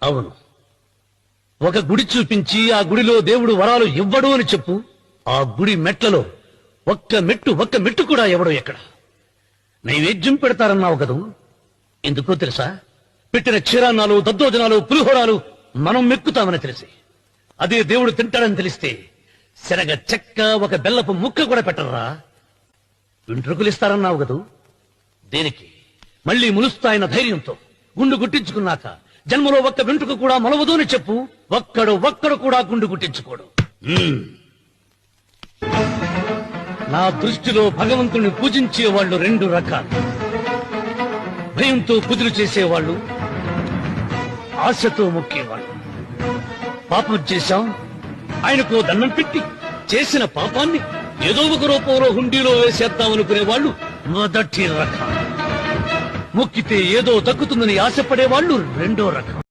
అవును, ఒక గుడి చూపించి ఆ గుడిలో దేవుడు వరాలు ఇవ్వడు అని చెప్పు. ఆ గుడి మెట్లలో ఒక్క మెట్టు కూడా ఎవడో ఎక్కడ. నైవేద్యం పెడతారన్నావు కదూ, ఎందుకో తెలుసా? పెట్టిన క్షీరాన్నాలు, దద్దోజనాలు, పులిహోరాలు మనం మెక్కుతామని తెలిసి, అదే దేవుడు తింటాడని తెలిస్తే శనగ చెక్క, ఒక బెల్లపు ముక్క కూడా పెట్టరా. వెంట్రుకలు ఇస్తారన్నావు కదూ, దేనికి? మళ్ళీ ములుస్తాయన్న ధైర్యంతో గుండు గుట్టించుకున్నాక జన్మలో ఒక్క వెంట్రుక కూడా మొలవదు అని చెప్పు. ఒక్కడు కూడా గుండు గుట్టించుకోడు. నా దృష్టిలో భగవంతుని పూజించే వాళ్ళు రెండు రకాలు. భయంతో కుదురు చేసేవాళ్ళు, ఆశతో మొక్కేవాళ్ళు. పాపం చేశాం, ఆయనకు దండం పెట్టి చేసిన పాపాన్ని ఏదో ఒక రూపంలో హుండీలో వేసేద్దామనుకునే వాళ్ళు మొదటి రకం. మొక్కితే ఏదో దక్కుతుందని ఆశపడేవాళ్ళు రెండో రకం.